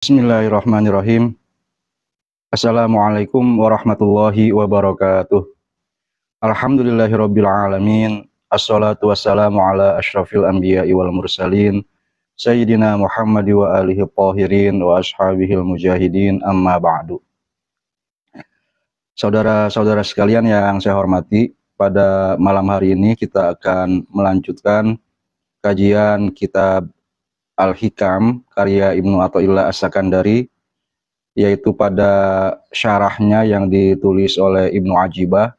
Bismillahirrahmanirrahim. Assalamualaikum warahmatullahi wabarakatuh. Alhamdulillahirabbil alamin. Assalatu wassalamu ala asyrafil anbiya'i wal mursalin Sayyidina Muhammad wa alihi tahirin wa ashabihil mujahidin, amma ba'du. Saudara-saudara sekalian yang saya hormati, pada malam hari ini kita akan melanjutkan kajian kitab Al-Hikam karya Ibnu Athaillah As-Sakandari, yaitu pada syarahnya yang ditulis oleh Ibnu Ajibah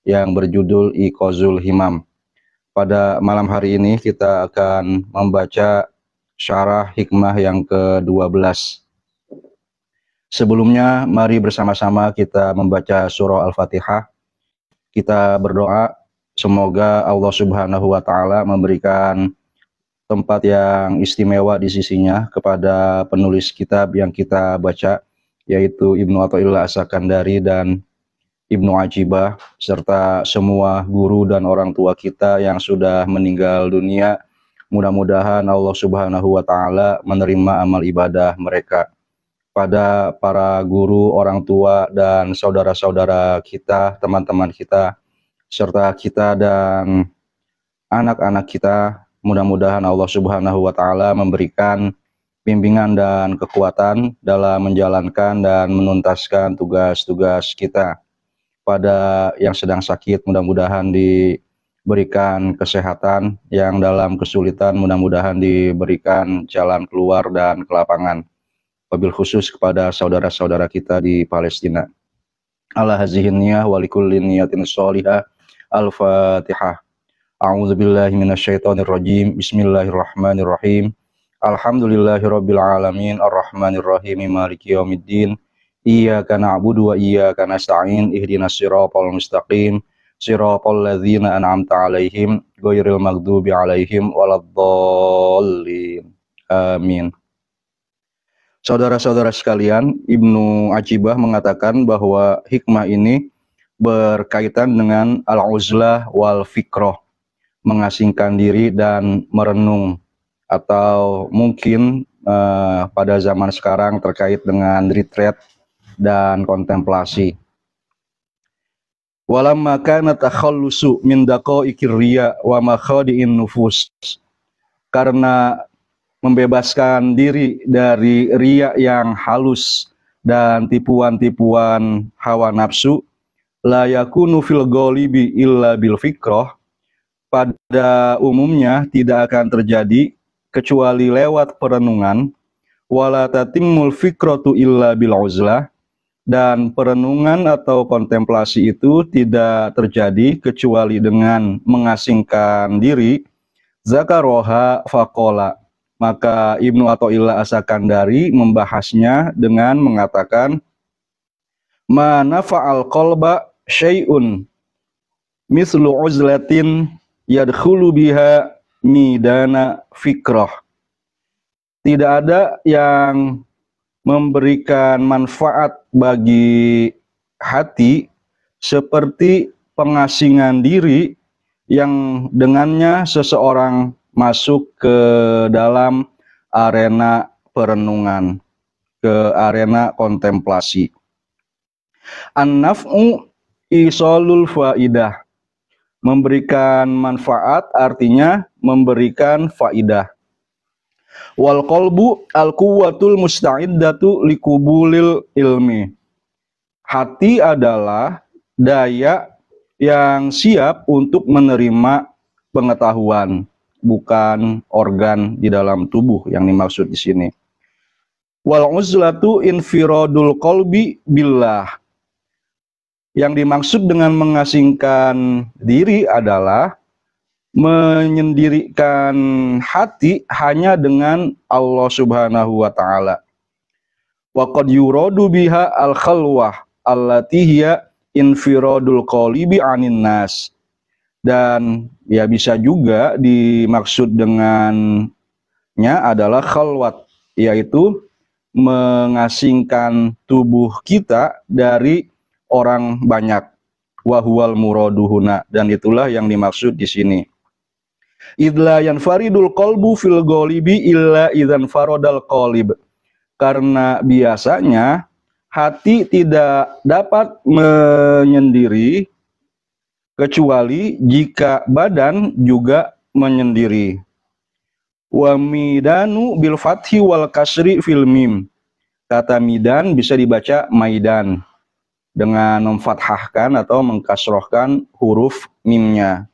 yang berjudul Iqazul Himam. Pada malam hari ini kita akan membaca syarah hikmah yang ke-12. Sebelumnya mari bersama-sama kita membaca surah Al-Fatihah. Kita berdoa semoga Allah Subhanahu wa taala memberikan tempat yang istimewa di sisinya kepada penulis kitab yang kita baca, yaitu Ibnu Athaillah As-Sakandari dan Ibnu Ajibah, serta semua guru dan orang tua kita yang sudah meninggal dunia. Mudah-mudahan Allah Subhanahu wa taala menerima amal ibadah mereka. Pada para guru, orang tua, dan saudara-saudara kita, teman-teman kita, serta kita dan anak-anak kita, mudah-mudahan Allah Subhanahu wa taala memberikan bimbingan dan kekuatan dalam menjalankan dan menuntaskan tugas-tugas kita. Pada yang sedang sakit, mudah-mudahan diberikan kesehatan, yang dalam kesulitan mudah-mudahan diberikan jalan keluar dan kelapangan. Wabil khusus kepada saudara-saudara kita di Palestina. Ala hazihin niyah wa likullin niyatin sholihah. Al-Fatihah. A'udzubillahi minasyaitonirrajim. Bismillahirrahmanirrahim. Alhamdulillahirabbil alamin arrahmanirrahim maliki yaumiddin. Iyyaka na'budu wa iyyaka nasta'in. Ihdinas siratal mustaqim. Siratal ladzina an'amta 'alaihim ghairil maghdubi 'alaihim waladdallin. Amin. Saudara-saudara sekalian, Ibnu Ajibah mengatakan bahwa hikmah ini berkaitan dengan al-uzlah wal fikroh, mengasingkan diri dan merenung, atau mungkin pada zaman sekarang terkait dengan retreat dan kontemplasi. Walamma kana takhallusu min daqaiqir riya wa makhadi'in nufus, karena membebaskan diri dari riya yang halus dan tipuan-tipuan hawa nafsu, la yakunu fil ghalibi illa bil fikroh, pada umumnya tidak akan terjadi kecuali lewat perenungan, wala tatimmul fikratu illa bil uzlah, dan perenungan atau kontemplasi itu tidak terjadi kecuali dengan mengasingkan diri. Zakaroha faqala, maka Ibnu Athaillah As-Sakandari membahasnya dengan mengatakan, ma nafa'al qalba syai'un mislu uzlatin yadkhulu biha midana fikrah. Tidak ada yang memberikan manfaat bagi hati seperti pengasingan diri yang dengannya seseorang masuk ke dalam arena perenungan, ke arena kontemplasi. An-naf'u isolul faidah, memberikan manfaat artinya memberikan faidah. Wal qalbu al-quwwatul musta'iddatu likubulil ilmi, hati adalah daya yang siap untuk menerima pengetahuan, bukan organ di dalam tubuh yang dimaksud di sini. Wal uzlatu infiradul qalbi billah, yang dimaksud dengan mengasingkan diri adalah menyendirikan hati hanya dengan Allah Subhanahu wa taala. Wa qad yuradu biha al khalwah allati hiya infiradul qalbi anin nas, dan ya bisa juga dimaksud dengannya adalah khalwat, yaitu mengasingkan tubuh kita dari orang banyak. Wahuwal muraduhuna, dan itulah yang dimaksud di sini. Idla yanfaridul qalbu fil ghalibi illa idzan faradal qalib, karena biasanya hati tidak dapat menyendiri kecuali jika badan juga menyendiri. Wa midanu bil fathi wal kasri fil mim. Kata midan bisa dibaca maidan dengan memfathahkan atau mengkasrohkan huruf mimnya.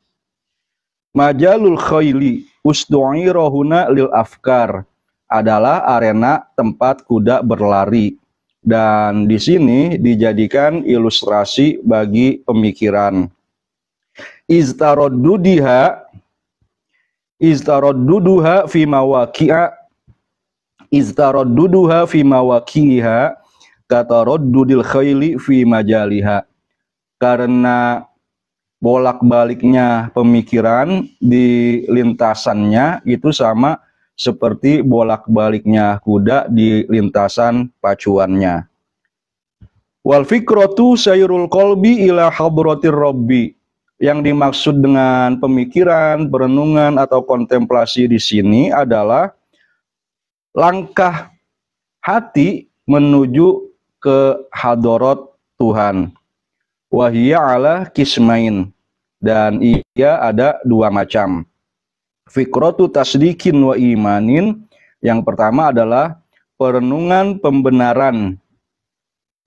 Majalul khayli usdu'irahuna lil afkar adalah arena tempat kuda berlari, dan di sini dijadikan ilustrasi bagi pemikiran. Iztaradduduha fi mawaqi'a kataraddudil khayli fi majaliha. Karena bolak-baliknya pemikiran di lintasannya itu sama seperti bolak-baliknya kuda di lintasan pacuannya. Wal fikratu sayrul qalbi ila hadratir rabbi. Yang dimaksud dengan pemikiran, perenungan atau kontemplasi di sini adalah langkah hati menuju ke hadarat Tuhan. Wahiyya ala kismain, dan ia ada dua macam. Fikratu tasdikin wa imanin, yang pertama adalah perenungan pembenaran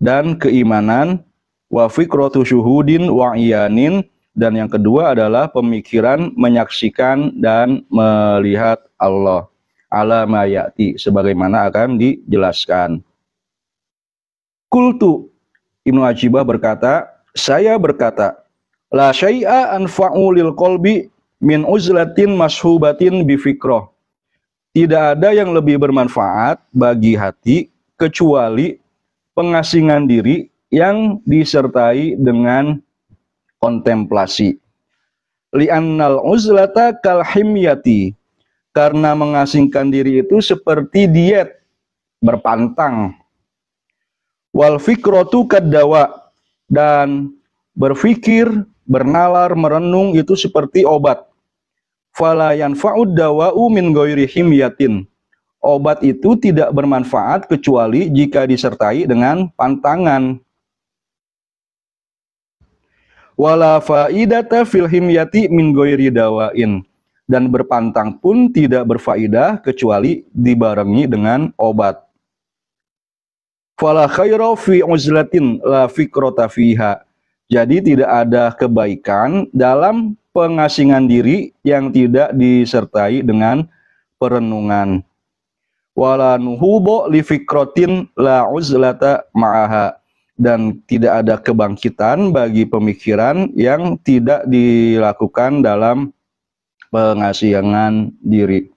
dan keimanan. Wa fikratu syuhudin wa iyanin, dan yang kedua adalah pemikiran menyaksikan dan melihat Allah. Ala ma ya'ti, sebagaimana akan dijelaskan. Qultu, Ibnu Ajibah berkata, saya berkata, la syai'a anfa'u lil qalbi min uzlatin mashubatin bi fikrah. Tidak ada yang lebih bermanfaat bagi hati kecuali pengasingan diri yang disertai dengan kontemplasi. Li'annal uzlata kal himyati, karena mengasingkan diri itu seperti diet, berpantang. Wal fikratu kaddawa, dan berfikir, bernalar, merenung itu seperti obat. Fala yanfa'ud dawa'u min ghairi himyatin. Obat itu tidak bermanfaat kecuali jika disertai dengan pantangan. Wala faidata fil himyati min ghairi dawain. Dan berpantang pun tidak berfaedah kecuali dibarengi dengan obat. Fala khaira fi uzlatin la fikrata fiha. Jadi tidak ada kebaikan dalam pengasingan diri yang tidak disertai dengan perenungan. Wala nuhubo li fikratin la uzlata ma'aha. Dan tidak ada kebangkitan bagi pemikiran yang tidak dilakukan dalam pengasingan diri,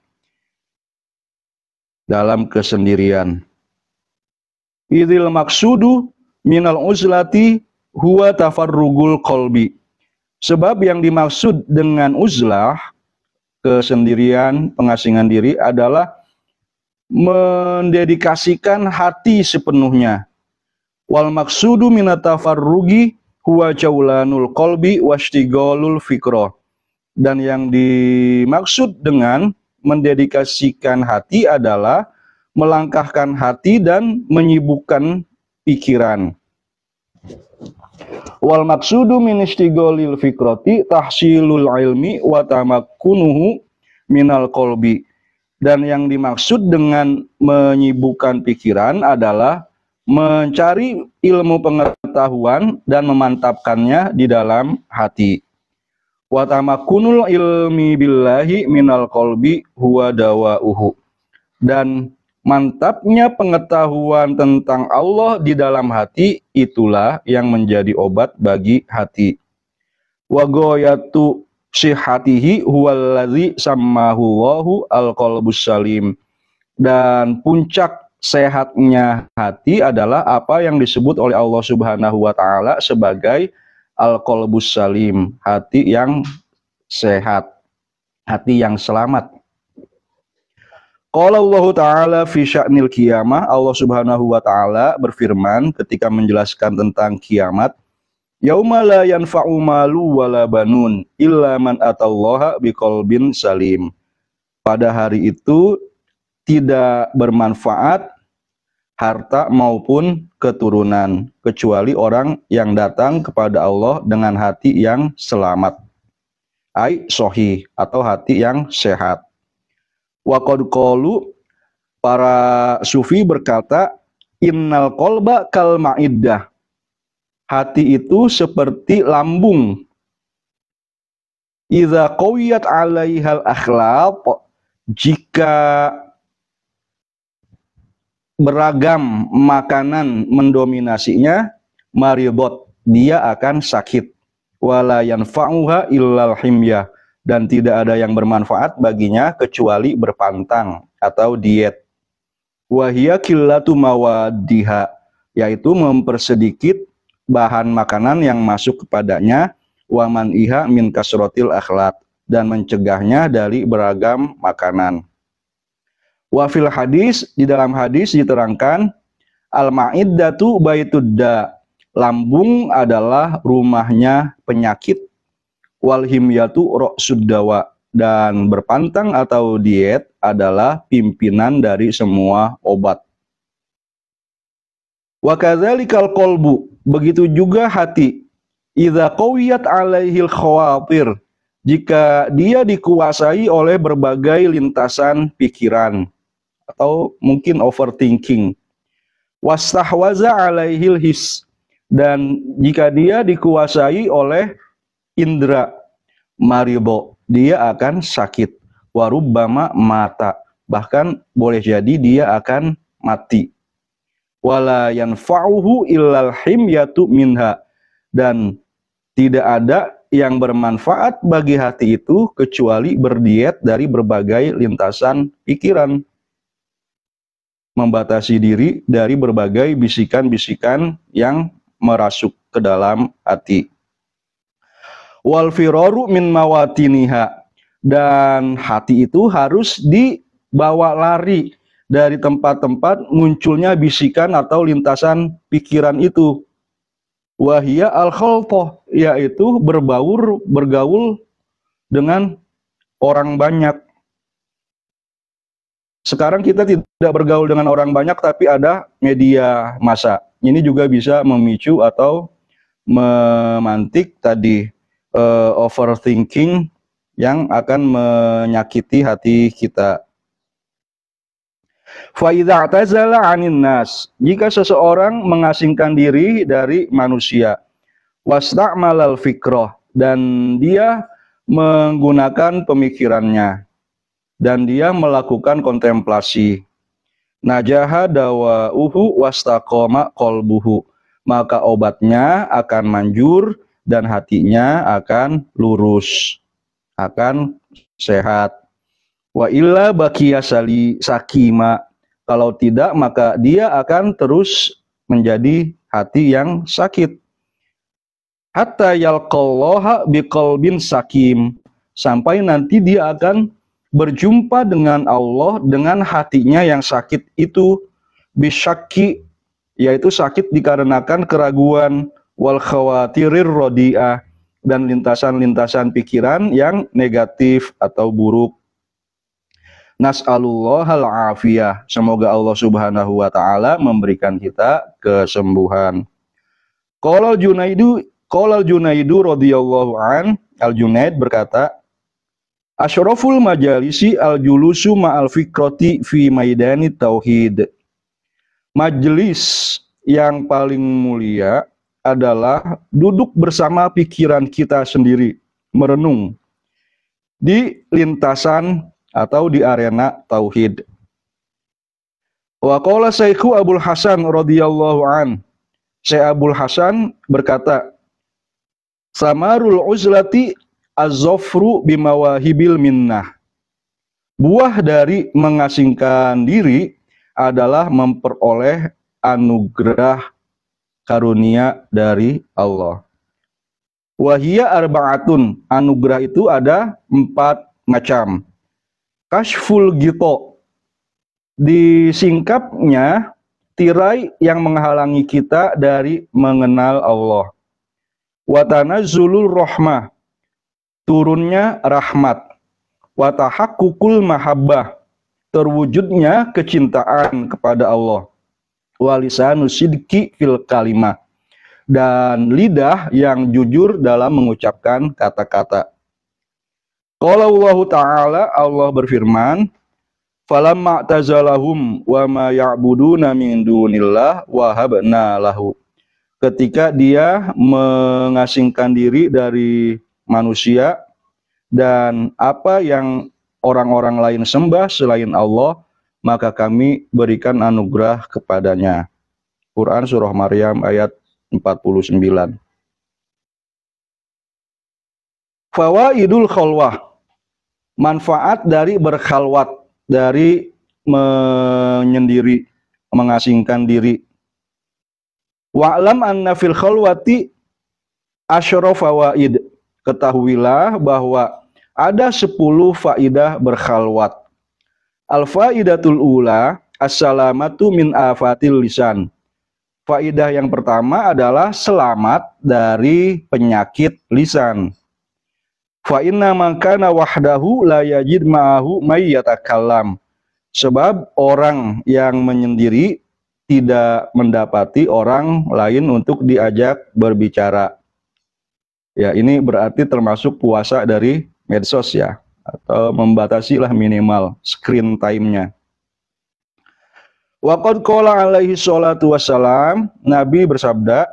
dalam kesendirian. Idil maksudu minal uzlati huwa tafarrugul qalbi. Sebab yang dimaksud dengan uzlah, kesendirian, pengasingan diri, adalah mendedikasikan hati sepenuhnya. Wal maksudu minat tafarrugi huwa jaulanul qalbi washtighalul fikra. Dan yang dimaksud dengan mendedikasikan hati adalah melangkahkan hati dan menyibukkan pikiran. Wal maksudu min istighalil fikrati tahsilul ilmi wa tamakkunuhu minal qalbi. Dan yang dimaksud dengan menyibukkan pikiran adalah mencari ilmu pengetahuan dan memantapkannya di dalam hati. Wa tamakkunul ilmi billahi minal qalbi huwa dawa'uhu. Dan mantapnya pengetahuan tentang Allah di dalam hati itulah yang menjadi obat bagi hati. Wa ghayatu sihhatihi huwallazi sammahu Allahu al-qalbus salim. Dan puncak sehatnya hati adalah apa yang disebut oleh Allah Subhanahu wa taala sebagai al-qalbus salim, hati yang sehat, hati yang selamat. Qala Allah Ta'ala fi sya'nil qiyamah, Allah Subhanahu wa taala berfirman ketika menjelaskan tentang kiamat, yauma la yanfa'u malu wala banun illa man atallaha biqalbin salim. Pada hari itu tidak bermanfaat harta maupun keturunan, kecuali orang yang datang kepada Allah dengan hati yang selamat, ai sohih, atau hati yang sehat. Wa qad qalu, para sufi berkata, innal qalba kal ma'iddah, hati itu seperti lambung. Idza qawiyat 'alaihal akhlaq, jika beragam makanan mendominasinya, maribot, dia akan sakit. Wala yanfa'uha illal himyah, dan tidak ada yang bermanfaat baginya kecuali berpantang atau diet. Wahia qillatu mawadiha, yaitu mempersedikit bahan makanan yang masuk kepadanya, wa man'iha min kasrotil akhlaq, dan mencegahnya dari beragam makanan. Wa fil hadis, di dalam hadis diterangkan, al-ma'iddatu baitudda, lambung adalah rumahnya penyakit, wal himyatu ra'suddawa, dan berpantang atau diet adalah pimpinan dari semua obat. Wa kadzalikal qalbu, begitu juga hati, idza qawiyat 'alaihil khawatir, jika dia dikuasai oleh berbagai lintasan pikiran atau mungkin overthinking, wastahwaza 'alaihil his, dan jika dia dikuasai oleh indera, maribo, dia akan sakit, warubbama mata, bahkan boleh jadi dia akan mati. Wala yanfa'uhu illal himyatu minha, dan tidak ada yang bermanfaat bagi hati itu kecuali berdiet dari berbagai lintasan pikiran, membatasi diri dari berbagai bisikan-bisikan yang merasuk ke dalam hati. Wal firaru min mawatiniha, dan hati itu harus dibawa lari dari tempat-tempat munculnya bisikan atau lintasan pikiran itu. Wahia al-khalqah, yaitu bergaul dengan orang banyak. Sekarang kita tidak bergaul dengan orang banyak, tapi ada media massa. Ini juga bisa memicu atau memantik tadi overthinking yang akan menyakiti hati kita. Fa idza i'tazala 'anin nas, jika seseorang mengasingkan diri dari manusia, wasta'malal fikrah, dan dia menggunakan pemikirannya, dan dia melakukan kontemplasi, najaha dawa'uhu wastaqoma qalbuhu, maka obatnya akan manjur dan hatinya akan lurus, akan sehat. Wa illa baqiya sakima, kalau tidak maka dia akan terus menjadi hati yang sakit. Hatta yalqallaha biqalbin sakim, sampai nanti dia akan berjumpa dengan Allah dengan hatinya yang sakit itu, bisyakki, yaitu sakit dikarenakan keraguan, wal khawatirir rodi'ah, dan lintasan-lintasan pikiran yang negatif atau buruk. Nas'alullahal afiyah, semoga Allah Subhanahu wa taala memberikan kita kesembuhan. Qala Junaidu radhiyallahu an, Al-Junaid berkata, asyraful majalisi al-julusu ma'al fikrati fi maidani tauhid. Majelis yang paling mulia adalah duduk bersama pikiran kita sendiri, merenung di lintasan atau di arena tauhid. Wa qala Syekhu Abul Hasan radhiyallahu an, Syekh Abul Hasan berkata, samarul uzlati az-zafru bimawahibil minnah, buah dari mengasingkan diri adalah memperoleh anugerah karunia dari Allah. Wahia arba'atun, anugerah itu ada 4 macam. Kashful gito, disingkapnya tirai yang menghalangi kita dari mengenal Allah. Watanazzulul rahmah, turunnya rahmat. Watahaqqukul mahabbah, terwujudnya kecintaan kepada Allah. wa lisanu sidqi fil kalimah, dan lidah yang jujur dalam mengucapkan kata-kata. Qala Allah Ta'ala, Allah berfirman, falamma tazalahum wa ma ya'buduna min dunillah wahabna lahu. Ketika dia mengasingkan diri dari manusia dan apa yang orang-orang lain sembah selain Allah, maka kami berikan anugerah kepadanya. Quran Surah Maryam ayat 49. Fawaidul khalwah, manfaat dari berkhalwat, dari menyendiri, mengasingkan diri. Wa'lam anna fil khalwati asyra fawaid, ketahuilah bahwa ada 10 faidah berkhalwat. Al-faidatul ula as-salamatu min afatil lisan. Faidah yang pertama adalah selamat dari penyakit lisan. Fa inna man kana wahdahu la yajid ma'ahu may yatakallam. Sebab orang yang menyendiri tidak mendapati orang lain untuk diajak berbicara. Ya, ini berarti termasuk puasa dari medsos ya, atau membatasilah minimal screen time-nya. Waqad qala alaihi salatu wassalam, Nabi bersabda,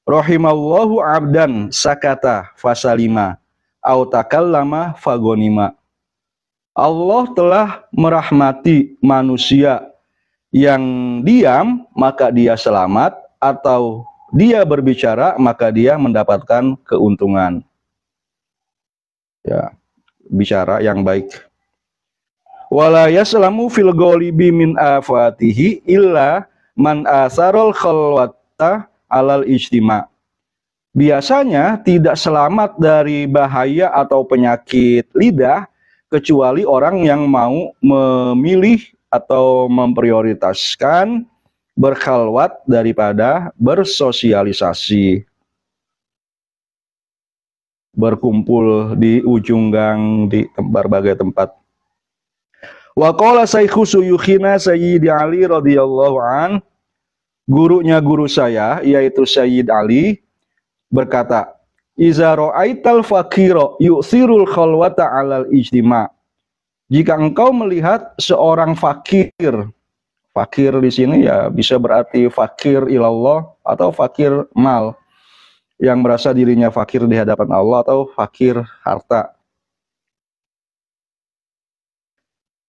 rahimallahu abdan sakata fasalima au takallama fagonima. Allah telah merahmati manusia yang diam maka dia selamat, atau dia berbicara maka dia mendapatkan keuntungan. Ya, bicara yang baik. Wala yaslamu fil ghalibi min afatihi illa man asarul khalwata alal ijtima. Biasanya tidak selamat dari bahaya atau penyakit lidah kecuali orang yang mau memilih atau memprioritaskan berkhalwat daripada bersosialisasi, berkumpul di ujung gang, di berbagai tempat. Wa qala Sayyidhu Suyukhina Sayyid Ali radhiyallahu an, gurunya guru saya yaitu Sayyid Ali berkata, iza ra'aital faqira yu'thirul khalwata 'alal ijtima'. Jika engkau melihat seorang fakir, fakir di sini ya bisa berarti fakir ilallah atau fakir mal, yang merasa dirinya fakir di hadapan Allah, atau fakir harta.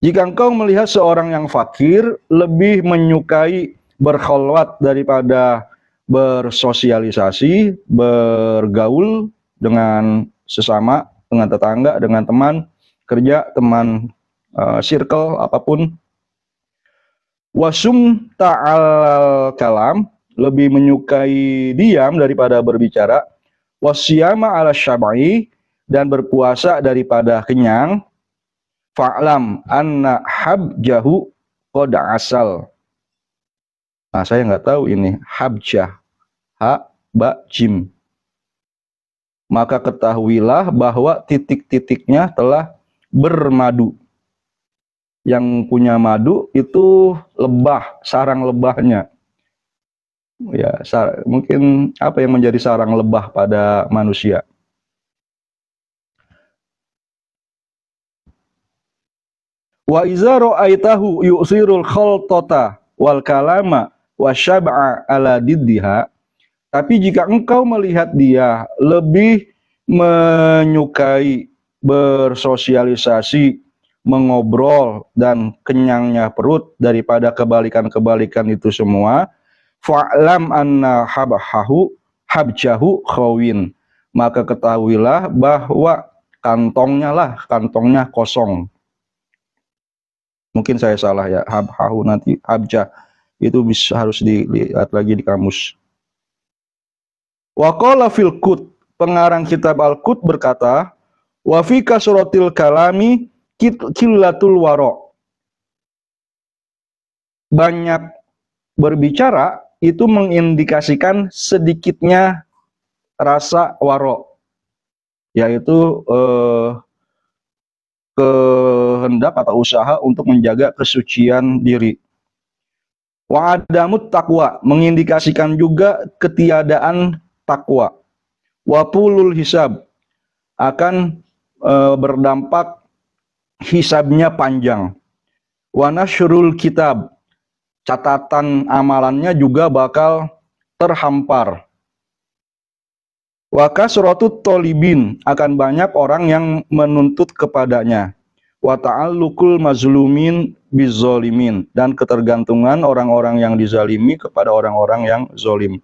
Jika engkau melihat seorang yang fakir lebih menyukai berkhalwat daripada bersosialisasi, bergaul dengan sesama, dengan tetangga, dengan teman kerja, teman circle apapun. Wasum ta'al kalam, lebih menyukai diam daripada berbicara. Wasyama ala syabai, dan berpuasa daripada kenyang. Fa'lam anna habjahu qad asal. Nah, saya nggak tahu ini habjah, ha ba jim. Maka ketahuilah bahwa titik-titiknya telah bermadu. Yang punya madu itu lebah, sarang lebahnya. Ya, mungkin apa yang menjadi sarang lebah pada manusia? Wa iza ra'aitahu yu'sirul khaltata wal kalama wa syab'a ala diddiha. Tapi jika engkau melihat dia lebih menyukai bersosialisasi, mengobrol, dan kenyangnya perut daripada kebalikan-kebalikan itu semua, fa'lam anna habjahu khawin, maka ketahuilah bahwa kantongnya kosong. Mungkin saya salah ya, habhahu nanti habjah itu harus dilihat lagi di kamus. Wa qala fil qut, pengarang kitab Al-Qut berkata, wa fi kasratil kalami qillatul wara. Banyak berbicara itu mengindikasikan sedikitnya rasa waro, yaitu kehendak atau usaha untuk menjaga kesucian diri. Wa adamut taqwa, mengindikasikan juga ketiadaan takwa. Wa tulul hisab, akan berdampak hisabnya panjang. Wa nasyrul kitab, catatan amalannya juga bakal terhampar. Wa kasratut tolibin, akan banyak orang yang menuntut kepadanya. Wa ta'alluqul mazlumin bizzolimin, dan ketergantungan orang-orang yang dizalimi kepada orang-orang yang zolim.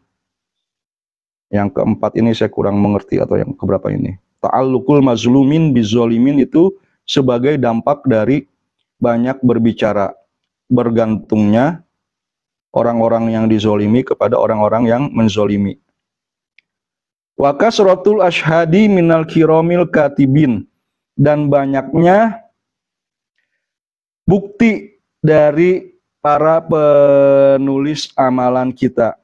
Yang keempat ini saya kurang mengerti, atau yang keberapa ini. Ta'alluqul mazlumin bizzolimin itu sebagai dampak dari banyak berbicara, bergantungnya orang-orang yang dizolimi kepada orang-orang yang menzolimi. Wa kasratul ashhadi minal kiromil katibin, dan banyaknya bukti dari para penulis amalan kita.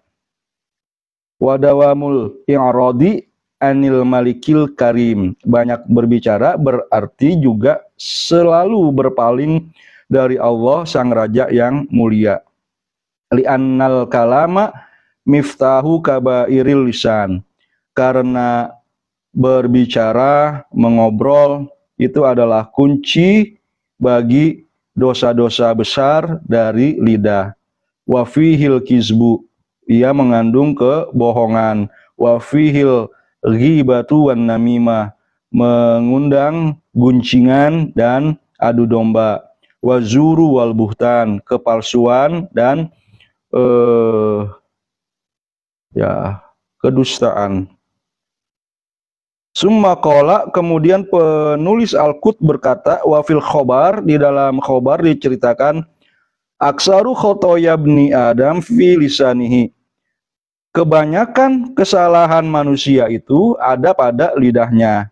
Wadawamul i'radi anil malikil karim, banyak berbicara berarti juga selalu berpaling dari Allah sang raja yang mulia. Li'annal kalama miftahu kabairil lisan, karena berbicara, mengobrol itu adalah kunci bagi dosa-dosa besar dari lidah. Wa fihil kizbu, ia mengandung kebohongan. Wa fihil ghibatu wan namimah, mengundang guncingan dan adu domba. Wa zuru wal buhtan, kepalsuan dan kedustaan. Summa qala, kemudian penulis Al-Qut berkata, wa fil khobar, di dalam khobar diceritakan, aksaru khotoya bni Adam fi lisanihi, kebanyakan kesalahan manusia itu ada pada lidahnya.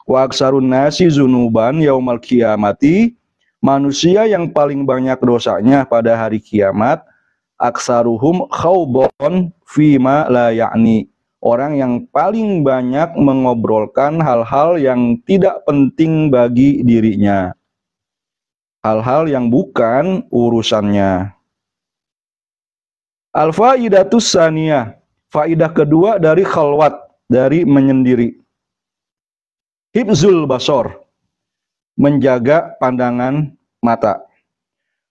Wa aksarun nasi zunuban yaumal kiamati, manusia yang paling banyak dosanya pada hari kiamat, aksaruhum khawbon fima la ya'ni, orang yang paling banyak mengobrolkan hal-hal yang tidak penting bagi dirinya, hal-hal yang bukan urusannya. Al-faidatus saniyah, faidah kedua dari khalwat, dari menyendiri. Hibzul basor, menjaga pandangan mata.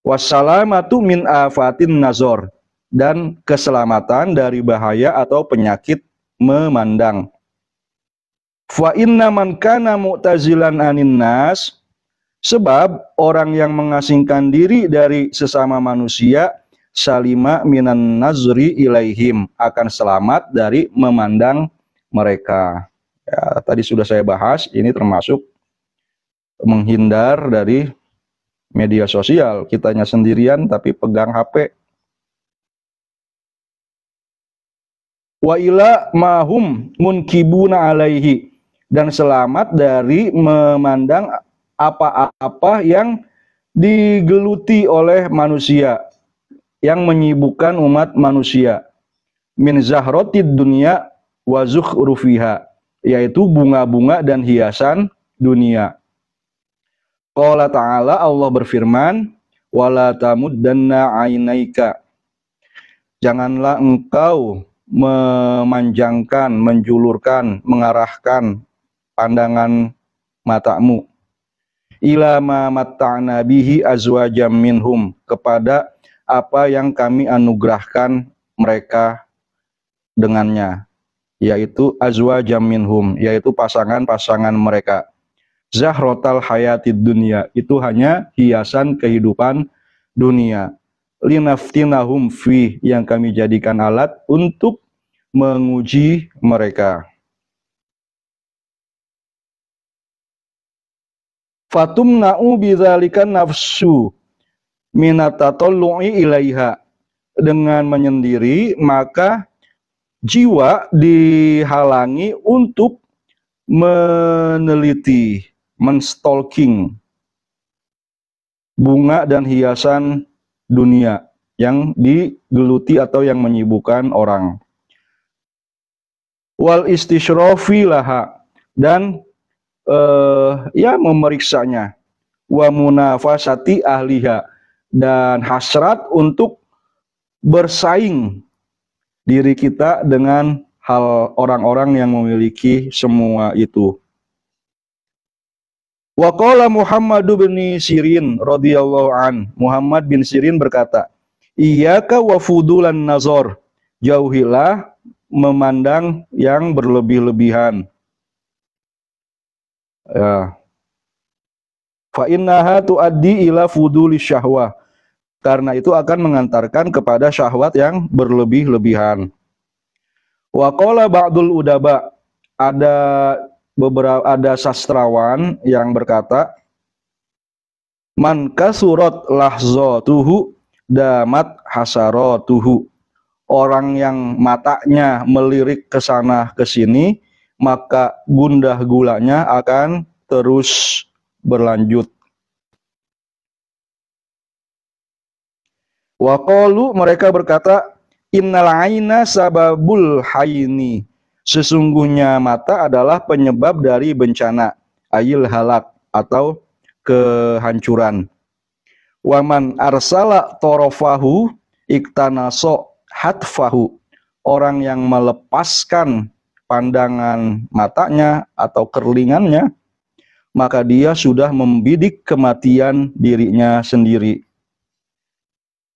Wassalamatu min afatin nazor, dan keselamatan dari bahaya atau penyakit memandang. Fa inna man kana mu'tazilan anin nas, sebab orang yang mengasingkan diri dari sesama manusia, salima minan nazri ilaihim, akan selamat dari memandang mereka. Ya, tadi sudah saya bahas, ini termasuk menghindar dari media sosial. Kitanya sendirian tapi pegang HP. Wa ila mahum munkibuna alaihi, dan selamat dari memandang apa-apa yang digeluti oleh manusia, yang menyibukkan umat manusia. Min zahrotid dunya wa zukhrufiha, yaitu bunga-bunga dan hiasan dunia. Qala ta'ala, Allah berfirman, wala tamuddanna ainaika, janganlah engkau memanjangkan, menjulurkan, mengarahkan pandangan matamu, ila ma matta'na bihi azwajam minhum, kepada apa yang kami anugerahkan mereka dengannya, yaitu azwajam minhum, yaitu pasangan-pasangan mereka. Zahrotal hayatid dunia, itu hanya hiasan kehidupan dunia. Linaftinahum fi, yang kami jadikan alat untuk menguji mereka. Fatumna'u bidzalika nafsu minatatallu'i ilaiha, dengan menyendiri maka jiwa dihalangi untuk meneliti, menstalking bunga dan hiasan dunia yang digeluti atau yang menyibukkan orang. Wal istishrafi laha, dan memeriksanya. Wa munafasati ahliha, dan hasrat untuk bersaing diri kita dengan hal orang-orang yang memiliki semua itu. Wa qala Muhammad bin Sirin radhiyallahu an. Muhammad bin Sirin berkata, "Iyyaka wa fudulan nazar." Jauhilah memandang yang berlebih-lebihan. Ya. Fa innaha tuaddi ila fuduli syahwah. Karena itu akan mengantarkan kepada syahwat yang berlebih-lebihan. Wa qala ba'dul udaba. Ada sastrawan yang berkata, man kasurat lahzatuhu damat hasaratuhu. Orang yang matanya melirik ke sana ke sini, maka gundah gulanya akan terus berlanjut. Wa qalu, mereka berkata, innal aina sababul hayni. Sesungguhnya mata adalah penyebab dari bencana, ayil halak, atau kehancuran. Waman arsala torofahu iktanaso hatfahu. Orang yang melepaskan pandangan matanya atau kerlingannya, maka dia sudah membidik kematian dirinya sendiri.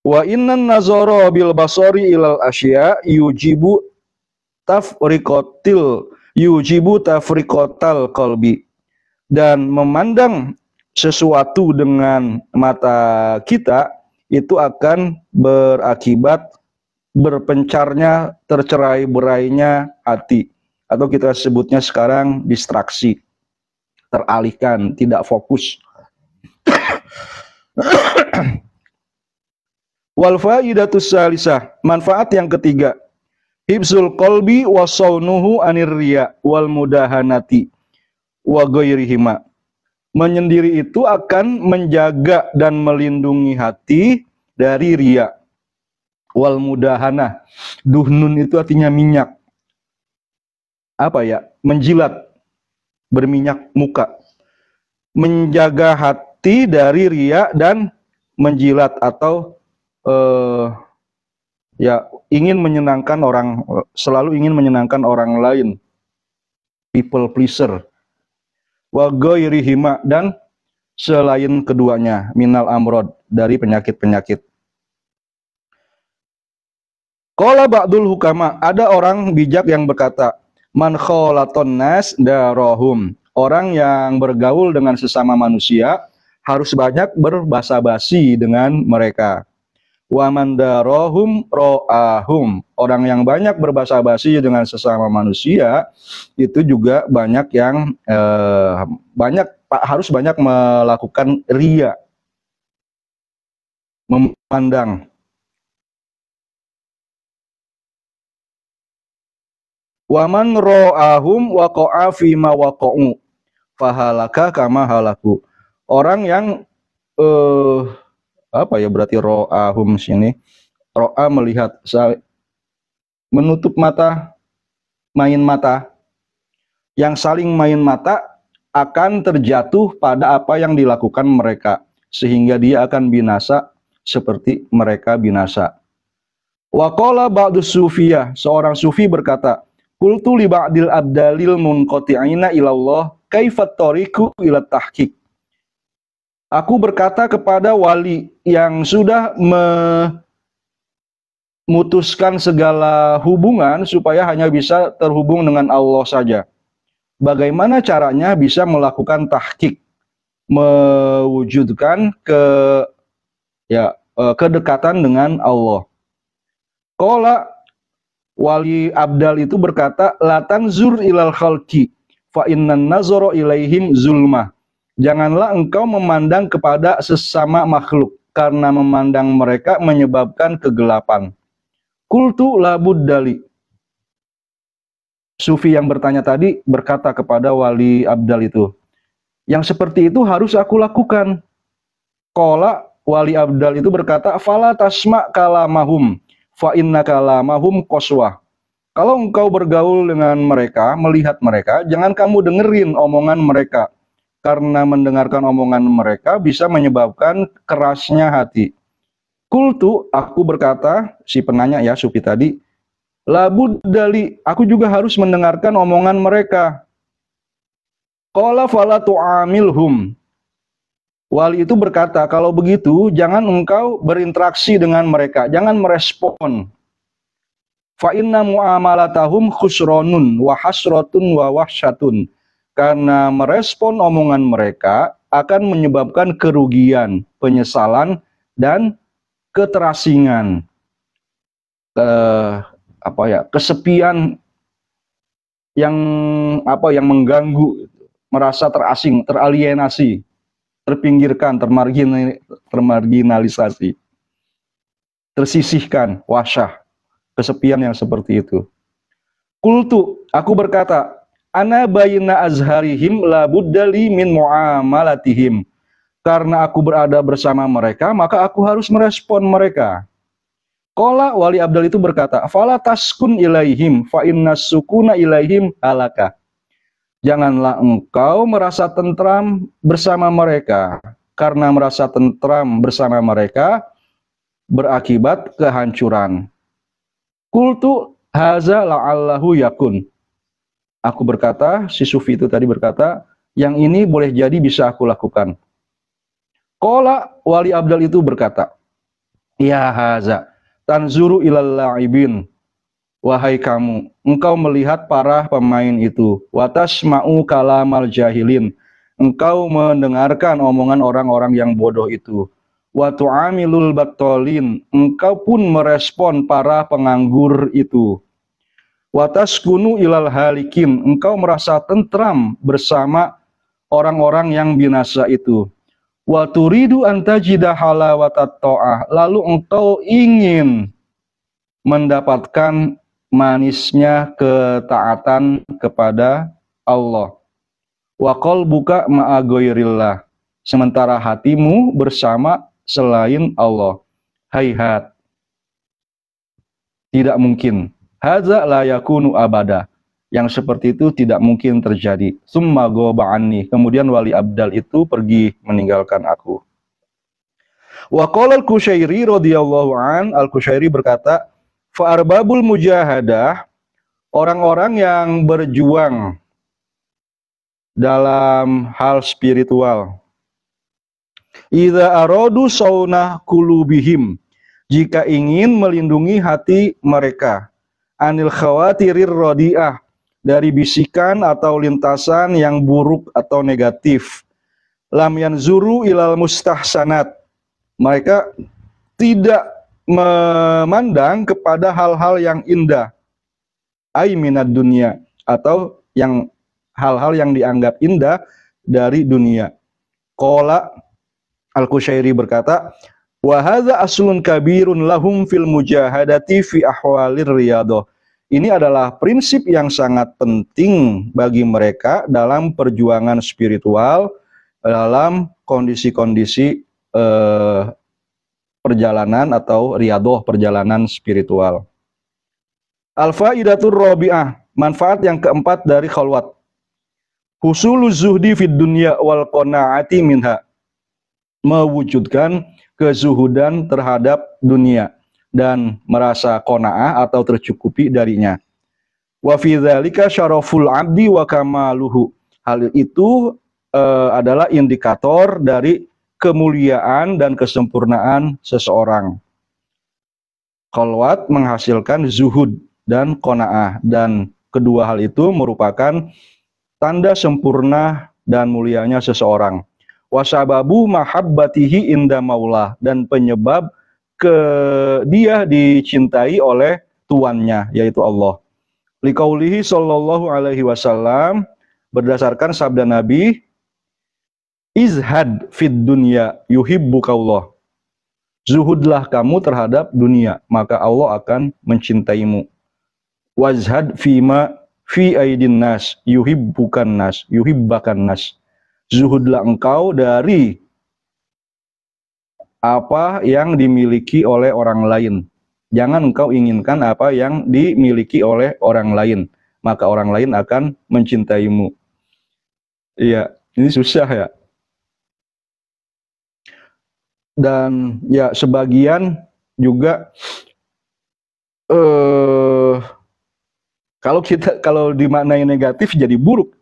Wa innan nazara bil basari ilal asya yujibu tafriqatal qalbi. Dan memandang sesuatu dengan mata kita itu akan berakibat berpencarnya, tercerai-berainya hati, atau kita sebutnya sekarang distraksi, teralihkan, tidak fokus. Wal faidatus salisah, manfaat yang ketiga, hibzul qalbi wa saunuhu anir riya wal mudahanati wa ghairihima. Menyendiri itu akan menjaga dan melindungi hati dari riya. Wal mudahana, duhnun itu artinya minyak. Apa ya? Menjilat, berminyak muka. Menjaga hati dari riya dan menjilat atau ingin menyenangkan orang, selalu ingin menyenangkan orang lain, people pleaser. Wa ghairihima, dan selain keduanya, minal amrod, dari penyakit-penyakit. Qala ba'dul hukama, ada orang bijak yang berkata, man khalaton nas darahum. Orang yang bergaul dengan sesama manusia harus banyak berbasa-basi dengan mereka. Wa man darahum ra'ahum. Orang yang banyak berbasa-basi dengan sesama manusia itu juga banyak yang harus banyak melakukan riya, memandang. Wa man ra'ahum waqa'a fi ma waqa'u fahalaka kama halaku. Orang yang berarti ro'ahum sini, ro'a melihat, menutup mata, main mata, yang saling main mata akan terjatuh pada apa yang dilakukan mereka, sehingga dia akan binasa seperti mereka binasa. Wa qala ba'du sufiyah, seorang sufi berkata, qultu li ba'dil abdalil munqati'ina ilallah kaifat tariqu ila tahqiq. Aku berkata kepada wali yang sudah memutuskan segala hubungan supaya hanya bisa terhubung dengan Allah saja. Bagaimana caranya bisa melakukan tahqiq, mewujudkan kedekatan dengan Allah. Qala, wali abdal itu berkata, la tanzur ilal khalqi fa innan nazara ilaihim zulmah. Janganlah engkau memandang kepada sesama makhluk, karena memandang mereka menyebabkan kegelapan. Qultu la buddali. Sufi yang bertanya tadi berkata kepada wali abdal itu, yang seperti itu harus aku lakukan. Qala, wali abdal itu berkata, fala tasma kalamahum fa inna kalamahum qaswah. Kalau engkau bergaul dengan mereka, melihat mereka, jangan kamu dengerin omongan mereka. Karena mendengarkan omongan mereka bisa menyebabkan kerasnya hati. Kultu, aku berkata, si penanya ya, Sufi tadi, labudali, aku juga harus mendengarkan omongan mereka. Qala fala tu'amilhum. Wali itu berkata, kalau begitu jangan engkau berinteraksi dengan mereka, jangan merespon. Fa inna mu'amalatahum khusronun wa hasratun wa wahsyatun. Karena merespon omongan mereka akan menyebabkan kerugian, penyesalan, dan keterasingan. Kesepian yang mengganggu, merasa terasing, teralienasi, terpinggirkan, termarginalisasi, tersisihkan, wasyah, kesepian yang seperti itu. Kultu, aku berkata, ana bayna azharihim la buddali min muamalatihim. Karena aku berada bersama mereka, maka aku harus merespon mereka. Qala, Wali Abdal itu berkata, fala taskun ilaihim fa inna sukuna ilaihim halaka. Janganlah engkau merasa tentram bersama mereka, karena merasa tentram bersama mereka berakibat kehancuran. Kultu haza la'allahu yakun. Aku berkata, si Sufi itu tadi berkata, yang ini boleh jadi bisa aku lakukan. Qala, Wali Abdal itu berkata, ya haza tanzuru ilal la'ibin. Wahai kamu, engkau melihat para pemain itu. Watasma'u kalamal jahilin. Engkau mendengarkan omongan orang-orang yang bodoh itu. Wa tu'amilul battolin. Engkau pun merespon para penganggur itu. Wataskunu ilal halikin. Engkau merasa tentram bersama orang-orang yang binasa itu. Wa turidu antajida halawatat ta'ah. Lalu engkau ingin mendapatkan manisnya ketaatan kepada Allah. Wa qalbuka ma'a ghairillah. Sementara hatimu bersama selain Allah. Hayhat. Tidak mungkin. Hadza la yakunu abada. Yang seperti itu tidak mungkin terjadi. Summa ghaba anni. Kemudian Wali Abdal itu pergi meninggalkan aku. Wa qala al-Qushairi radhiyallahu an, Al-Qushairi berkata, fa'arbabul mujahadah, orang-orang yang berjuang dalam hal spiritual, idza aradu saunah qulubihim, jika ingin melindungi hati mereka, anil khawatirir radiah, dari bisikan atau lintasan yang buruk atau negatif, lam yanzuru ilal mustahsanat, mereka tidak memandang kepada hal-hal yang indah, ai minad dunia, atau yang hal-hal yang dianggap indah dari dunia. Qala, Al-Qushairi berkata, wa hadza aslun kabirun lahum fil mujahadati fi ahwalir riyadhah. Ini adalah prinsip yang sangat penting bagi mereka dalam perjuangan spiritual, dalam kondisi-kondisi perjalanan atau riyadhah, perjalanan spiritual. Al-faidatur rabi'ah, manfaat yang keempat dari khalwat. Husuluz zuhdi fid dunya wal qanaati minha. Mewujudkan kezuhudan terhadap dunia dan merasa qanaah atau tercukupi darinya. Wa fi dzalika syaraful 'abdi wa kamaluhu. Hal itu adalah indikator dari kemuliaan dan kesempurnaan seseorang. Khalwat menghasilkan zuhud dan qanaah, dan kedua hal itu merupakan tanda sempurna dan mulianya seseorang. Wasababu mahabbatihi inda maulah, dan penyebab dia dicintai oleh tuannya, yaitu Allah. Liqaulihi sallallahu alaihi wasallam, berdasarkan sabda Nabi, izhad fid dunya yuhibbukallah. Zuhudlah kamu terhadap dunia, maka Allah akan mencintaimu. Wazhad fima fi aidin nas yuhibbukan nas, yuhibbakan nas. Zuhudlah engkau dari apa yang dimiliki oleh orang lain. Jangan engkau inginkan apa yang dimiliki oleh orang lain, maka orang lain akan mencintaimu. Iya, ini susah ya. dan ya sebagian juga kalau dimaknai negatif jadi buruk.